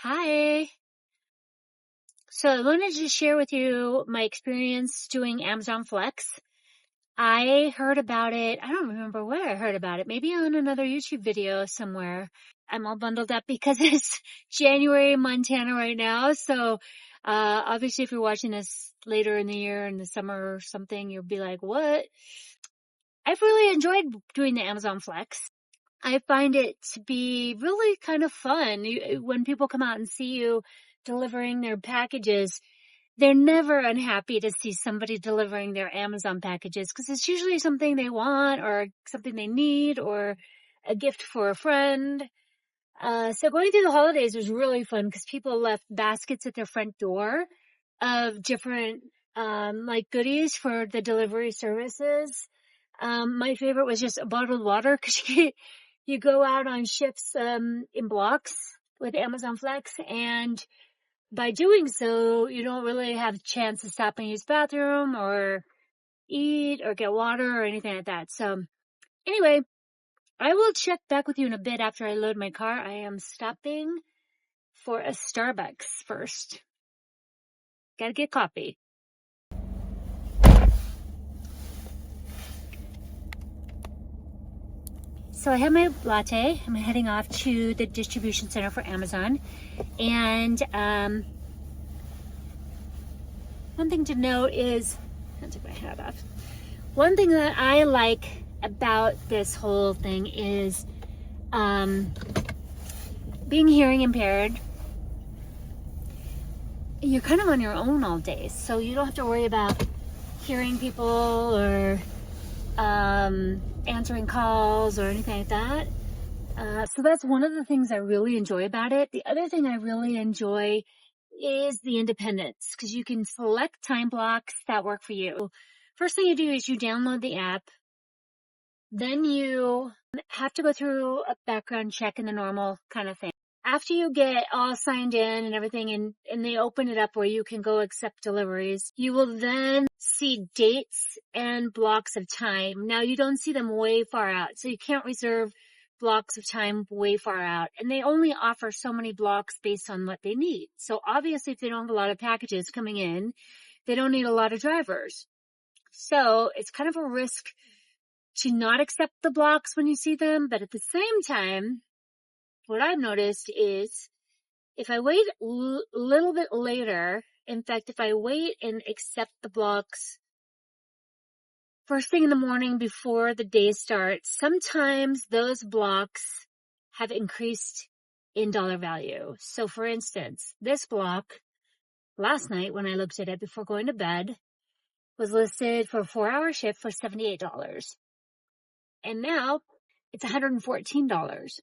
Hi. So I wanted to share with you my experience doing Amazon Flex. I heard about it. I don't remember where I heard about it. Maybe on another YouTube video somewhere. I'm all bundled up because it's January in Montana right now. So, obviously if you're watching this later in the year in the summer or something, you'll be like, what? I've really enjoyed doing the Amazon Flex. I find it to be really kind of fun. When people come out and see you delivering their packages, they're never unhappy to see somebody delivering their Amazon packages because it's usually something they want or something they need or a gift for a friend. So going through the holidays was really fun because people left baskets at their front door of different, like goodies for the delivery services. My favorite was just a bottled water because you go out on shifts, in blocks with Amazon Flex, and by doing so, you don't really have a chance to stop and use the bathroom or eat or get water or anything like that. So anyway, I will check back with you in a bit after I load my car. I am stopping for a Starbucks first. Gotta get coffee. So I have my latte. I'm heading off to the distribution center for Amazon. And one thing to note is, I'll take my hat off. One thing that I like about this whole thing is being hearing impaired. You're kind of on your own all day, so you don't have to worry about hearing people or answering calls or anything like that. So that's one of the things I really enjoy about it. The other thing I really enjoy is the independence because you can select time blocks that work for you. First thing you do is you download the app. Then you have to go through a background check and the normal kind of thing. After you get all signed in and everything and they open it up where you can go accept deliveries, you will then see dates and blocks of time. Now you don't see them way far out, so you can't reserve blocks of time way far out. And they only offer so many blocks based on what they need. So obviously if they don't have a lot of packages coming in, they don't need a lot of drivers. So it's kind of a risk to not accept the blocks when you see them, but at the same time, what I've noticed is if I wait a little bit later, in fact, if I wait and accept the blocks first thing in the morning before the day starts, sometimes those blocks have increased in dollar value. So for instance, this block last night when I looked at it before going to bed was listed for a 4-hour shift for $78. And now it's $114.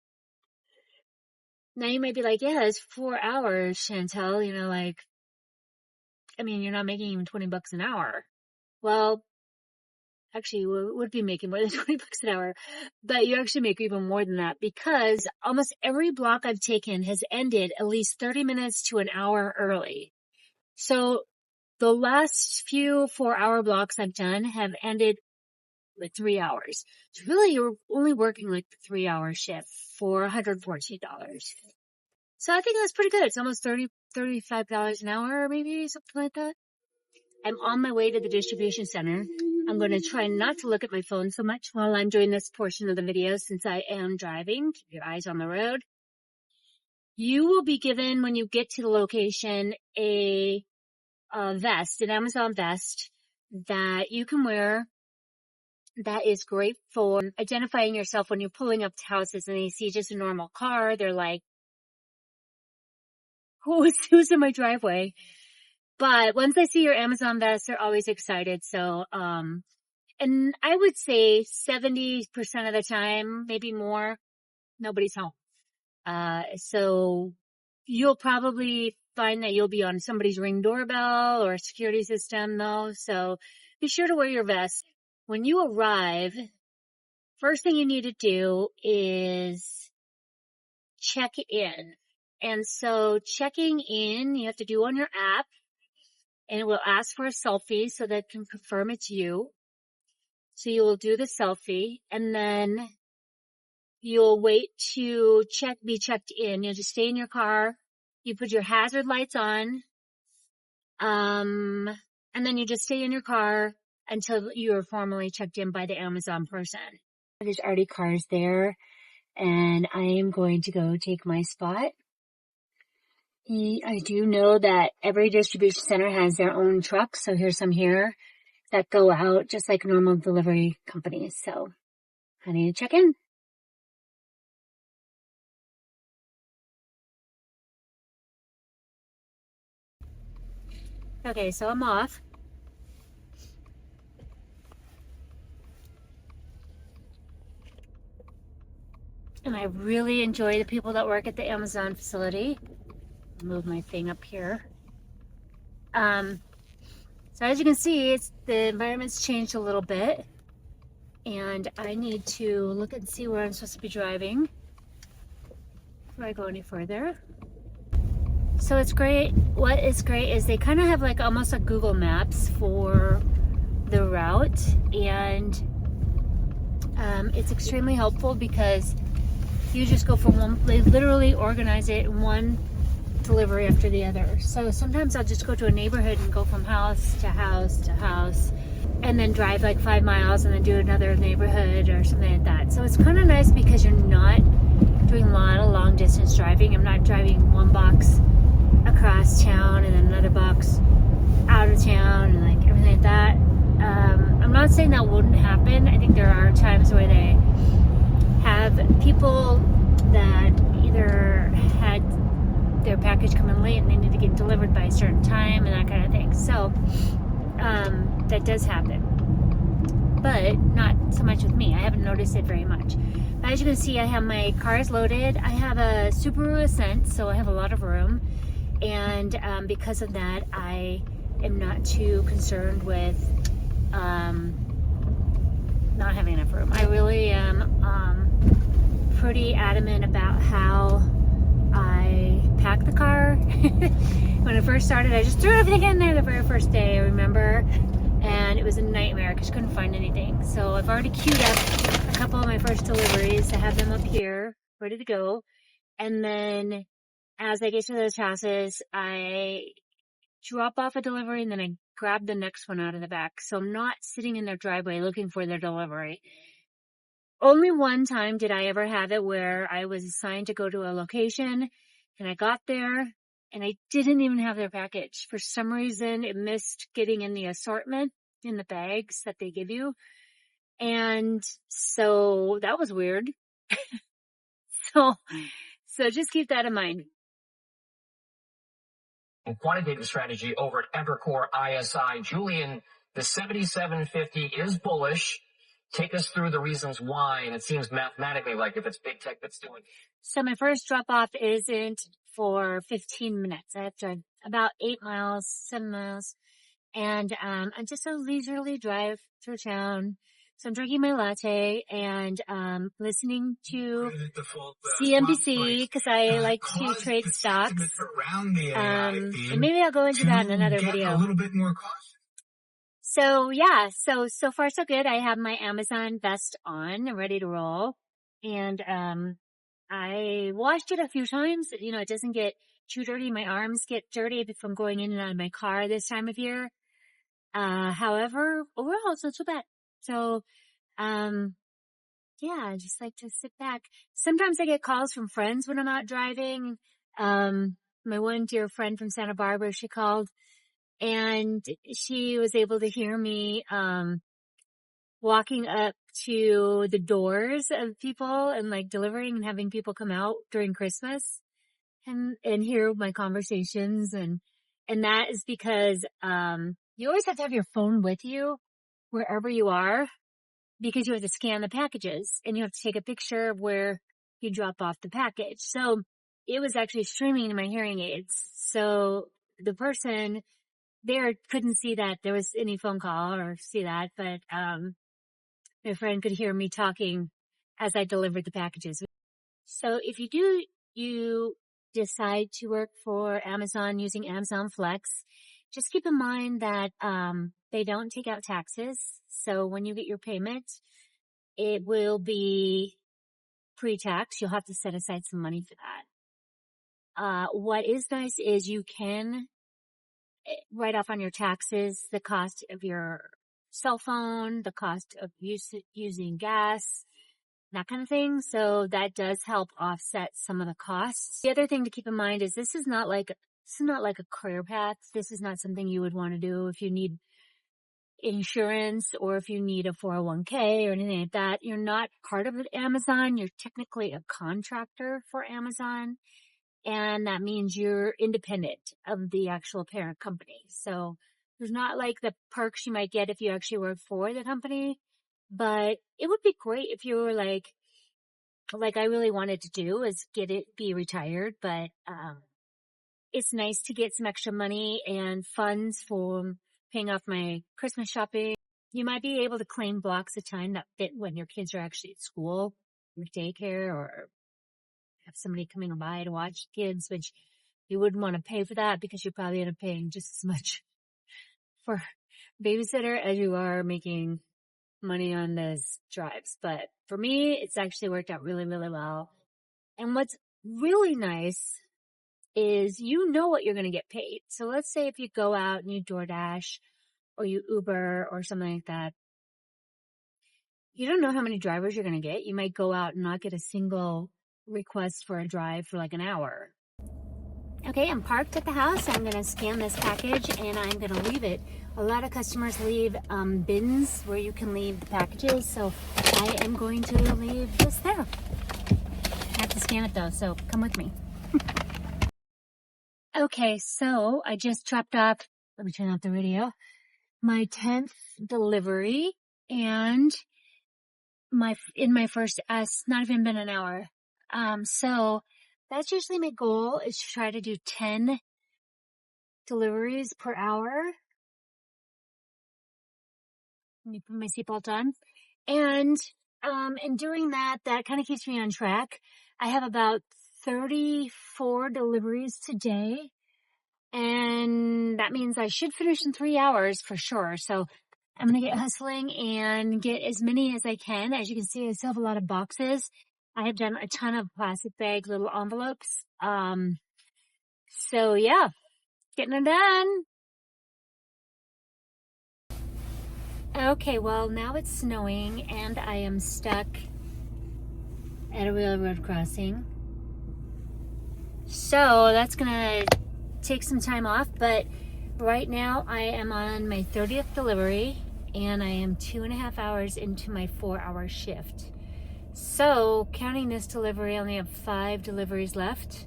Now you might be like, yeah, it's 4 hours, Chantel, I mean, you're not making even 20 bucks an hour. Well, actually, you would be making more than 20 bucks an hour, but you actually make even more than that because almost every block I've taken has ended at least 30 minutes to an hour early. So the last few 4-hour blocks I've done have ended like 3 hours. So really, you're only working like the 3-hour shift for $114. So I think that's pretty good. It's almost $35 an hour, maybe something like that. I'm on my way to the distribution center. I'm going to try not to look at my phone so much while I'm doing this portion of the video since I am driving. Keep your eyes on the road. You will be given, when you get to the location, a vest, an Amazon vest that you can wear that is great for identifying yourself when you're pulling up to houses and they see just a normal car. They're like, who's in my driveway? But once they see your Amazon vest, they're always excited. So, and I would say 70% of the time, maybe more, nobody's home. So you'll probably find that you'll be on somebody's Ring doorbell or a security system though. So be sure to wear your vest. When you arrive, first thing you need to do is check in. And so checking in, you have to do on your app. And it will ask for a selfie so that it can confirm it's you. So you will do the selfie and then you'll wait to be checked in. You'll just stay in your car You put your hazard lights on, and then you just stay in your car until you are formally checked in by the Amazon person. There's already cars there, and I am going to go take my spot. I do know that every distribution center has their own trucks, so here's some here that go out just like normal delivery companies. So I need to check in. Okay, so I'm off. And I really enjoy the people that work at the Amazon facility. Move my thing up here. So as you can see, the environment's changed a little bit, and I need to look and see where I'm supposed to be driving before I go any further. So it's great. What is great is they kind of have like almost like Google Maps for the route, and it's extremely helpful because you just go from one, they literally organize it in one delivery after the other. So sometimes I'll just go to a neighborhood and go from house to house to house, and then drive like 5 miles and then do another neighborhood or something like that. So it's kind of nice because you're not doing a lot of long distance driving. I'm not driving one box across town and then another box out of town and like everything like that. I'm not saying that wouldn't happen. I think there are times where they have people that either had their package come in late and they need to get delivered by a certain time and that kind of thing. So that does happen, but not so much with me. I haven't noticed it very much. But as you can see, I have my cars loaded. I have a Subaru Ascent, so I have a lot of room, and because of that, I am not too concerned with not having enough room. I really am pretty adamant about how I pack the car. When I first started, I just threw everything in there the very first day, I remember, and it was a nightmare because I couldn't find anything. So I've already queued up a couple of my first deliveries. I have them up here ready to go, and then as I get to those houses, I drop off a delivery and then I grab the next one out of the back. So I'm not sitting in their driveway looking for their delivery. Only one time did I ever have it where I was assigned to go to a location and I got there and I didn't even have their package. For some reason, it missed getting in the assortment in the bags that they give you. And so that was weird. So just keep that in mind. And quantitative strategy over at Evercore ISI. Julian, the 7750 is bullish. Take us through the reasons why, and it seems mathematically like if it's big tech that's doing it. So my first drop off isn't for 15 minutes. I have to drive about 8 miles, 7 miles, and I just a leisurely drive through town. So I'm drinking my latte and listening to CNBC because I like to trade stocks. And maybe I'll go into that in another video. A little bit more cost. So yeah, so far so good. I have my Amazon vest on and ready to roll. And I washed it a few times. You know, it doesn't get too dirty. My arms get dirty from going in and out of my car this time of year. However, overall, it's not too bad. So, yeah, I just like to sit back. Sometimes I get calls from friends when I'm out driving. My one dear friend from Santa Barbara, she called and she was able to hear me, walking up to the doors of people and like delivering and having people come out during Christmas and hear my conversations. And that is because, you always have to have your phone with you wherever you are because you have to scan the packages and you have to take a picture of where you drop off the package. So it was actually streaming to my hearing aids. So the person there couldn't see that there was any phone call or see that, but my friend could hear me talking as I delivered the packages. So if you decide to work for Amazon using Amazon Flex, just keep in mind that they don't take out taxes. So when you get your payment, it will be pre-tax. You'll have to set aside some money for that. What is nice is you can write off on your taxes the cost of your cell phone, the cost of using gas, that kind of thing. So that does help offset some of the costs. The other thing to keep in mind is this is not like a career path. This is not something you would want to do if you need insurance or if you need a 401k or anything like that. You're not part of Amazon. You're technically a contractor for Amazon. And that means you're independent of the actual parent company. So there's not like the perks you might get if you actually work for the company. But it would be great if you were like I really wanted to do is be retired. But it's nice to get some extra money and funds for paying off my Christmas shopping. You might be able to claim blocks of time that fit when your kids are actually at school or daycare, or have somebody coming by to watch kids, which you wouldn't want to pay for that because you probably end up paying just as much for babysitter as you are making money on those drives. But for me, it's actually worked out really, really well. And what's really nice is you know what you're going to get paid. So let's say if you go out and you DoorDash or you Uber or something like that, you don't know how many drivers you're going to get. You might go out and not get a single request for a drive for like an hour. Okay, I'm parked at the house. I'm going to scan this package and I'm going to leave it. A lot of customers leave bins where you can leave the packages, so I am going to leave this there. I have to scan it though, so come with me. Okay, so I just dropped off, let me turn off the radio, my 10th delivery, and in my first, it's not even been an hour. So that's usually my goal, is to try to do 10 deliveries per hour. Let me put my seatbelt on. And in doing that kind of keeps me on track. I have about 34 deliveries today, and that means I should finish in 3 hours for sure. So I'm going to get hustling and get as many as I can. As you can see, I still have a lot of boxes. I have done a ton of plastic bag, little envelopes. So yeah, getting it done. Okay, well, now it's snowing and I am stuck at a railroad crossing. So that's gonna take some time off, but right now I am on my 30th delivery and I am 2.5 hours into my 4-hour shift. So counting this delivery, I only have 5 deliveries left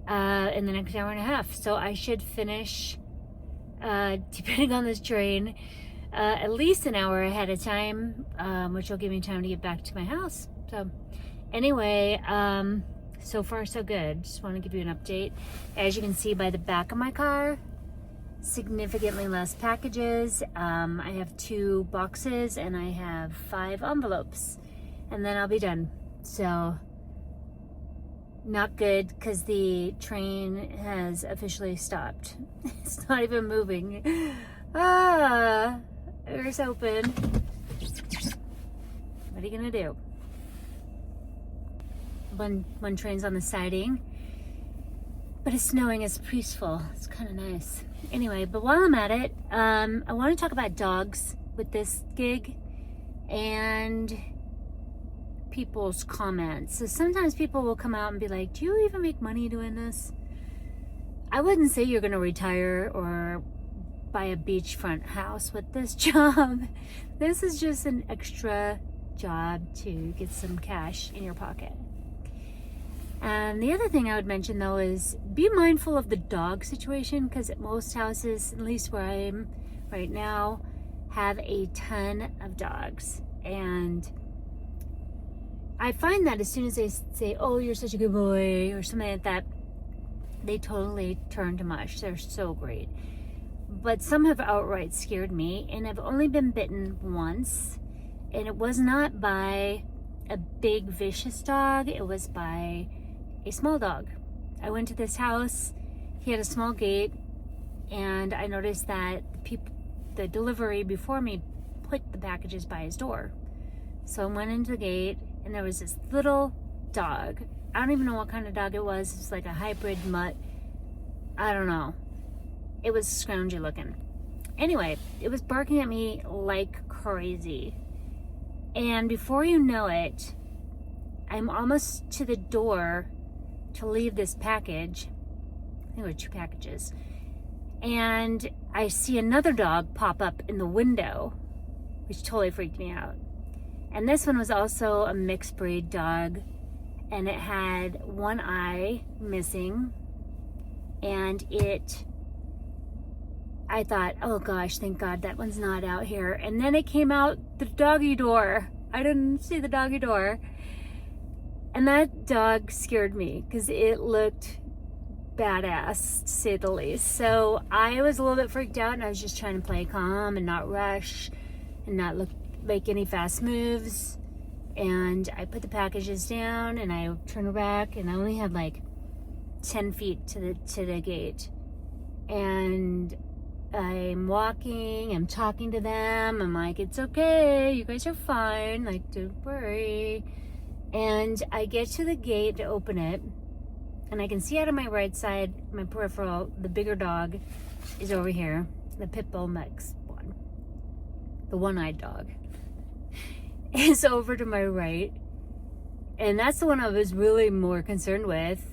in the next hour and a half. So I should finish, depending on this train, at least an hour ahead of time, which will give me time to get back to my house. So anyway, so far so good. Just want to give you an update. As you can see by the back of my car, significantly less packages. I have 2 boxes and I have 5 envelopes, and then I'll be done. So not good, because the train has officially stopped. It's not even moving. Doors open. What are you gonna do? One train's on the siding, but it's snowing. It's peaceful. It's kind of nice. Anyway, but while I'm at it, I want to talk about dogs with this gig and people's comments. So sometimes people will come out and be like, do you even make money doing this? I wouldn't say you're gonna retire or buy a beachfront house with this job. This is just an extra job to get some cash in your pocket. And the other thing I would mention though is be mindful of the dog situation, because most houses, at least where I am right now, have a ton of dogs. And I find that as soon as they say, oh, you're such a good boy, or something like that, they totally turn to mush. They're so great. But some have outright scared me, and I've only been bitten once, and it was not by a big vicious dog. It was by a small dog. I went to this house. He had a small gate, and I noticed that the delivery before me put the packages by his door. So I went into the gate, and there was this little dog, I don't even know what kind of dog it was. It's like a hybrid mutt. I don't know. It was scroungy looking. Anyway, it was barking at me like crazy. And before you know it, I'm almost to the door to leave this package. I think there were 2 packages. And I see another dog pop up in the window, which totally freaked me out. And this one was also a mixed breed dog, and it had one eye missing. And I thought, oh gosh, thank God that one's not out here. And then it came out the doggy door. I didn't see the doggy door. And that dog scared me because it looked badass, to say the least. So I was a little bit freaked out, and I was just trying to play calm and not rush and not make any fast moves. And I put the packages down and I turned back, and I only had like 10 feet to the gate. And I'm walking, I'm talking to them. I'm like, it's okay, you guys are fine, like, don't worry. And I get to the gate to open it, and I can see out of my right side, my peripheral, the bigger dog is over here, the pit bull mix one, the one-eyed dog is over to my right, and that's the one I was really more concerned with.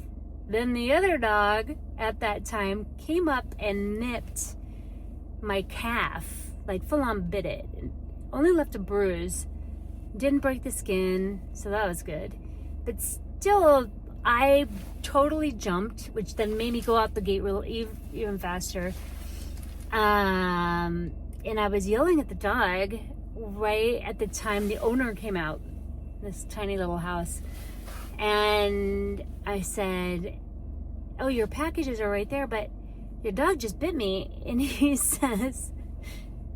Then the other dog at that time came up and nipped my calf, like full on bit it. Only left a bruise, didn't break the skin, so that was good. But still, I totally jumped, which then made me go out the gate even faster. And I was yelling at the dog right at the time the owner came out, this tiny little house. And I said, oh, your packages are right there, but your dog just bit me. And he says,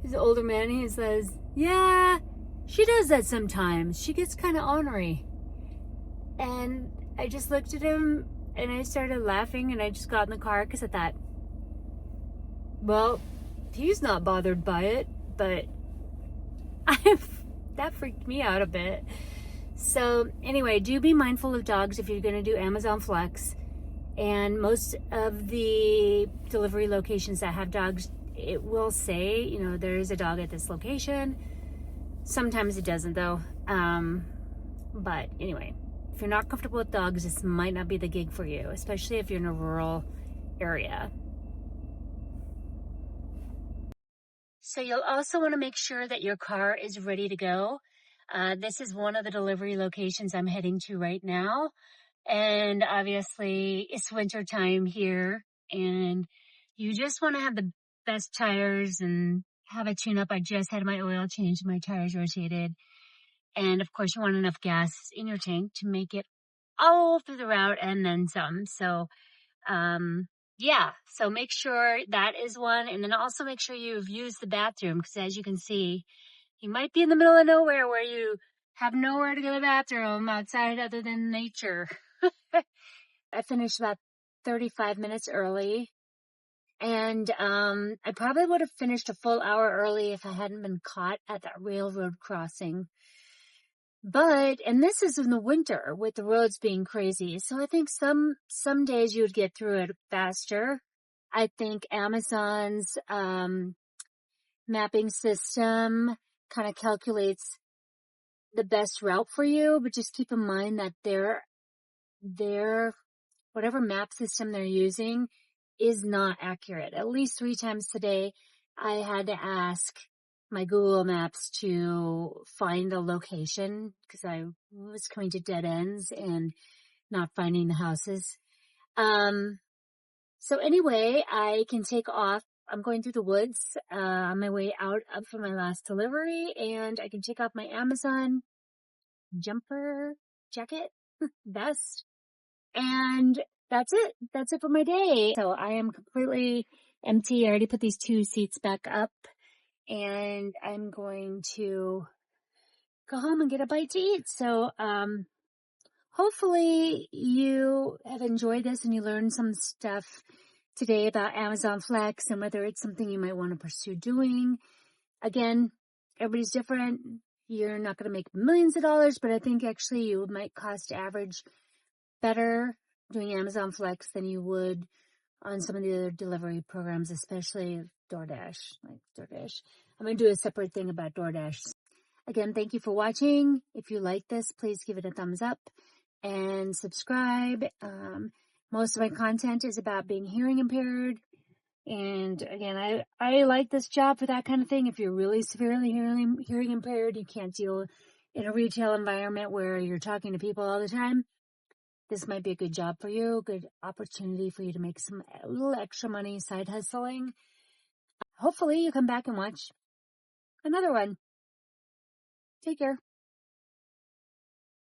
he's an older man, he says, yeah, she does that sometimes. She gets kind of ornery. And I just looked at him and I started laughing, and I just got in the car because I thought, well, he's not bothered by it, but that freaked me out a bit. So anyway, do be mindful of dogs if you're going to do Amazon Flex. And most of the delivery locations that have dogs, it will say, you know, there is a dog at this location. Sometimes it doesn't though. But anyway, if you're not comfortable with dogs, this might not be the gig for you, especially if you're in a rural area. So you'll also want to make sure that your car is ready to go. This is one of the delivery locations I'm heading to right now. And obviously it's winter time here, and you just want to have the best tires and have a tune up. I just had my oil changed, my tires rotated. And of course you want enough gas in your tank to make it all through the route and then some. So, yeah, so make sure that is one. And then also make sure you've used the bathroom, because as you can see, you might be in the middle of nowhere where you have nowhere to go to the bathroom outside other than nature. I finished about 35 minutes early, and I probably would have finished a full hour early if I hadn't been caught at that railroad crossing. But, and this is in the winter with the roads being crazy, so I think some days you would get through it faster. I think Amazon's mapping system kind of calculates the best route for you, but just keep in mind that their whatever map system they're using is not accurate. At least 3 times today, I had to ask my Google Maps to find a location because I was coming to dead ends and not finding the houses. So anyway, I can take off. I'm going through the woods on my way out up for my last delivery, and I can take off my Amazon jumper, jacket, vest, and that's it. That's it for my day. So I am completely empty. I already put these 2 seats back up, and I'm going to go home and get a bite to eat. So, hopefully you have enjoyed this and you learned some stuff today about Amazon Flex and whether it's something you might want to pursue doing. Again, everybody's different. You're not going to make millions of dollars, but I think actually you might cost average better doing Amazon Flex than you would on some of the other delivery programs, especially DoorDash, like DoorDash. I'm going to do a separate thing about DoorDash. Again, thank you for watching. If you like this, please give it a thumbs up and subscribe. Most of my content is about being hearing impaired. And again, I like this job for that kind of thing. If you're really severely hearing impaired, you can't deal in a retail environment where you're talking to people all the time, this might be a good job for you, good opportunity for you to make a little extra money side hustling. Hopefully you come back and watch another one. Take care.